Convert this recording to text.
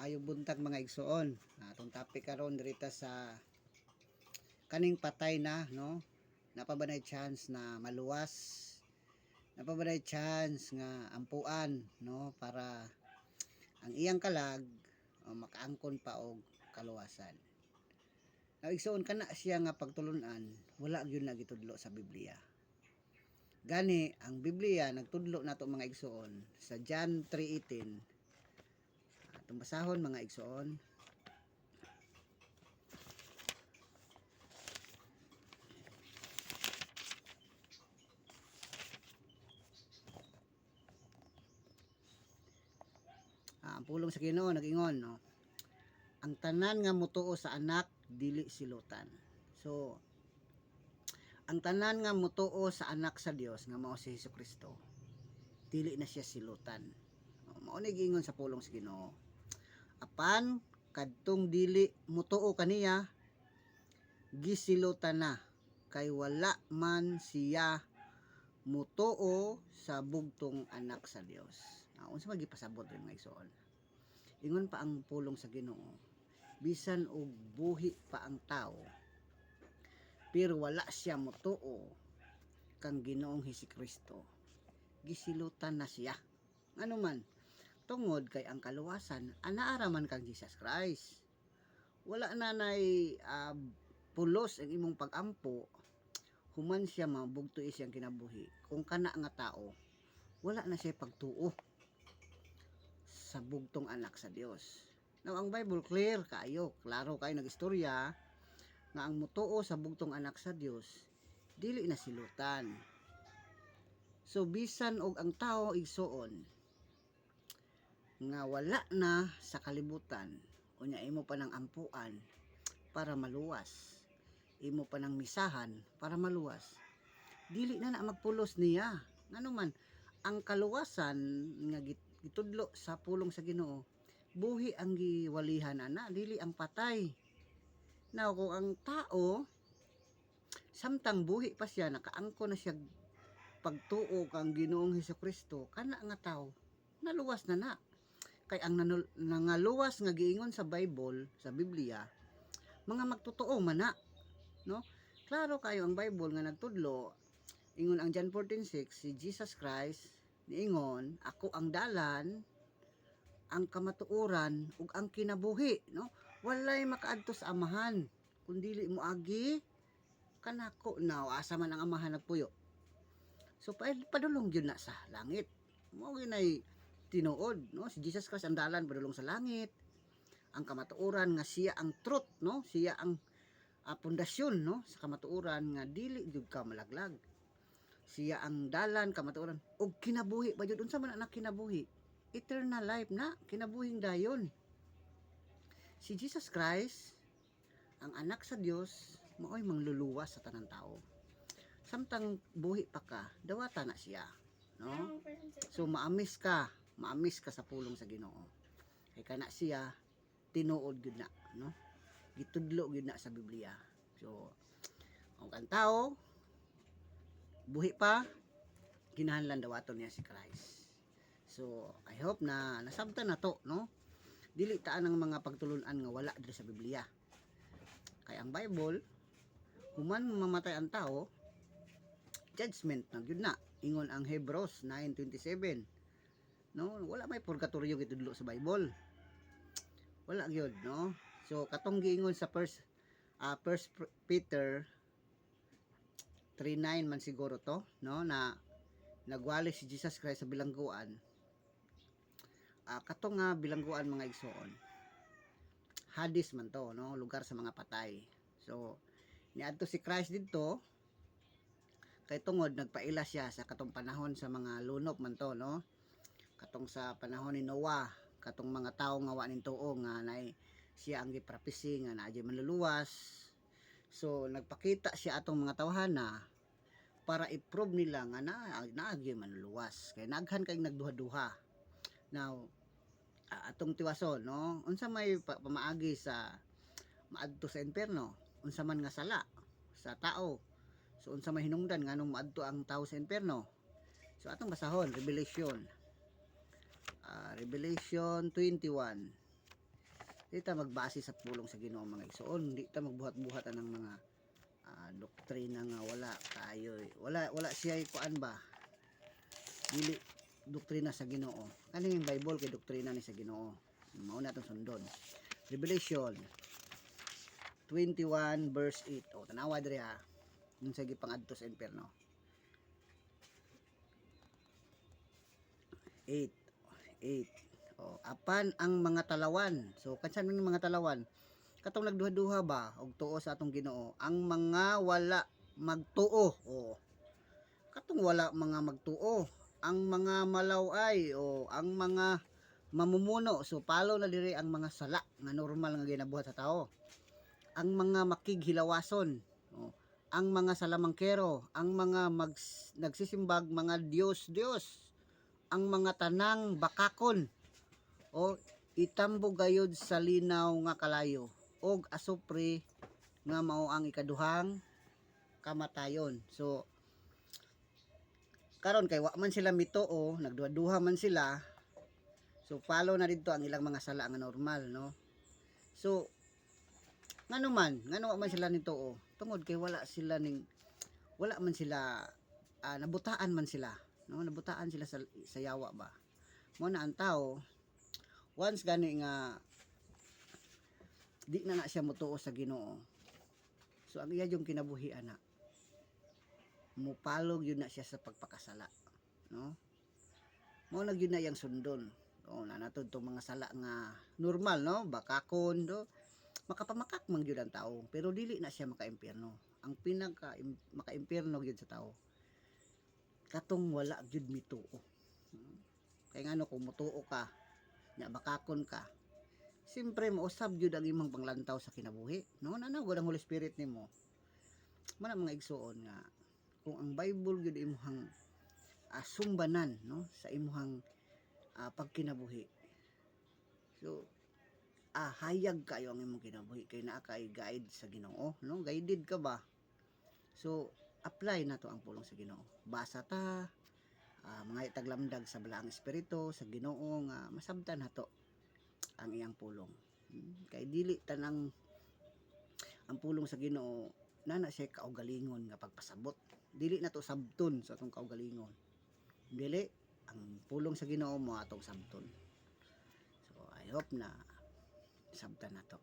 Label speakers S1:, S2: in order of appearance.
S1: Maayong buntag mga igsoon. Atong topic karon dirita sa kaning patay na, no? Napabanay chance na maluwas. Napabanay chance nga ampuan, no? Para ang iyang kalag makaangkon pa og kaluwasan. Now igsoon kana siya nga pagtulunan, wala gyud na gitudlo sa Biblia. Gani ang Biblia nagtudlo nato mga igsoon sa John 3:18. Atong basahon mga igsoon. Ang pulong sa Ginoo nag-ingon, no? Ang tanan nga mutuo sa anak dili silutan. So ang tanan nga mutuo sa anak sa Dios nga mao si Hesukristo, dili na siya silutan. Mao ni giingon sa pulong sa Ginoo. Apan kadtong dili mutuo kaniya, gisilutan na kay wala man siya mutuo sa bugtong anak sa Dios. Unsa magipasabot rin mga igsoon? Ingon pa ang pulong sa Ginoo, bisan og buhi pa ang tao, pero wala siya mutuo kang Ginoong Hesukristo, gisilutan na siya. Ano man, tungod kay ang kaluwasan anaara man kang Jesus Christ. Wala na nay pulos ang imong pagampo, human siya mabugto siyang kinabuhi. Kung kana nga tao, wala na siya pagtuo sa bugtong anak sa Dios. Now ang Bible clear kayo, klaro kayo nagistorya nga ang mutuo sa bugtong anak sa Dios dili na silutan. So bisan og ang tao igsoon nga wala na sa kalibutan, unya imo pa ng ampuan para maluwas, imo pa ng misahan para maluwas, dili na magpulos niya. Ngano man ang kaluwasan nga gitudlo sa pulong sa Ginoo, buhi ang giwalihan ana, dili ang patay. Now kung ang tao samtang buhi pa siya, nakaangko na siya pagtuo kang Ginoong Hesukristo, kana nga tao naluwas na. Kay ang nangaluwas nga giingon sa Bible, sa Biblia, mga magtotoo man na, no? Klaro kayo ang Bible nga nagtudlo, ingon ang John 14:6, si Jesus Christ niingon, ako ang dalan, ang kamatuoran ug ang kinabuhi, no? Walay makaadto sa amahan kundili moagi kanako. Now asa man ang amahan nagpuyo? So padulong gyud na sa langit. Mao ginay tinuod, no? Si Jesus Christ ang dalan padulong sa langit. Ang kamatuoran nga siya ang truth, no? Siya ang pundasyon, no? Sa kamatuoran nga dili gyud ka malaglag. Siya ang dalan, kamatuoran ug kinabuhi pa jud. Unsa man ang kinabuhi? Eternal life na, kinabuhing dayon. Si Jesus Christ, ang anak sa Dios, maoy mangluluwas sa tanang tao. Samtang buhi pa ka, dawata na siya, no? So maamis ka sa pulong sa Ginoo. Kay kana siya tinuod gyud na, no? Gitudlo gyud na sa Biblia. So ang tao buhi pa, kinahanglan dawaton niya si Christ. So I hope na nasabtan na to, no? Dili taan ang mga pagtulunan nga wala diri sa Biblia. Kay ang Bible, human mamatay ang tao, judgment na gyud na. Ingon ang Hebrews 9:27, no? Wala may purgatorio gitudlo sa Bible, wala gyud, no? So katong giingon sa first Peter 3:9 man siguro to, no, na nagwali si Jesus Christ sa bilangguan. Katong nga bilangguan mga igsoon, Hades man to, no, lugar sa mga patay. So niadto si Christ didto kay tungod nagpaila siya sa katong panahon sa mga lunok man to, no, katong sa panahon ni Noah, katong mga tawo nga wa nin tuo nga nay siya ang giprapisi nga naadya manluluwas. So nagpakita siya atong mga tawhana para i-prove nila nga naagyo manluluwas, kay naghan kay nagduha-duha. Now atong tiwason, no, unsa may pamaagi sa maadto sa impierno, unsa man nga sala sa tao. So unsa may hinungdan nganong maadto ang tao sa impierno? So atong basahon Revelation 21. Di ta magbase sa pulong sa Ginoo mga igsoon, di ta magbuhat-buhatan ng mga doktrina nga wala kayo, wala siya kuan ba, dili doktrina sa Ginoo. Kaning Bible kay doktrina ni sa Ginoo, mao na tong sundon. Revelation 21 verse 8. O tanawa diri ha, unsa gipangadto sa impierno. 8 apan ang mga talawan. So kansan man mga talawan? Katong nagduha-duha ba og tuo sa atong Ginoo, ang mga wala magtuo. Katong wala mga magtuo, ang mga malaway ang mga mamumuno. So palo na diri ang mga sala nga normal nga ginabuhat sa tao. Ang mga makighilawason, ang mga salamangkero, ang mga nagsisimbag mga Diyos, ang mga tanang bakakon, itambo gayud sa linaw nga kalayo, og asupre nga mao ang ikaduhang kamatayon. So karon kay wa man sila mituo, nagduha-duha man sila, so follow na didto ang ilang mga sala nga normal, no? So ngano wa man sila nituo, tungod kay wala man sila nabutaan man sila, no? Nabutaan sila sa yawa ba. Mo na ang tao once gani nga di na siya motuo sa Ginoo, so ang iya yung kinabuhi ana, mupalog yun na siya sa pagpakasala, no? Mo na yun na yang sundon. Na natod tong mga sala nga normal, no? Bakakon, do makapamakak man gyud ang tao, pero dili na siya makaimpierno. Ang pinaka makaimpierno gyud sa tao katong wala gyud mituo. Kay ngano kung mutuo ka, nya bakakon ka, siyempre mausab gyud ang imong panglantaw sa kinabuhi, no? Nanagod ang Holy Spirit nimo. Mana mga igsuon nga kung ang Bible gyud imong sumbanan, no, sa imong pagkinabuhi, so hayag kayo ang imong kinabuhi kay naa kay guide sa Ginoo, no? Guided ka ba? So apply na to ang pulong sa Ginoo. Basa ta, mga itaglamdag sa balaang espiritu sa Ginoo nga masabtan nato ang iyang pulong. Kay dili tanang ang pulong sa Ginoo nana siya kaugalingon nga pagpasabot. Dili na to sabton sa atong kaugalingon. Dili ang pulong sa Ginoo mo atong sabton. So I hope na sabtan nato.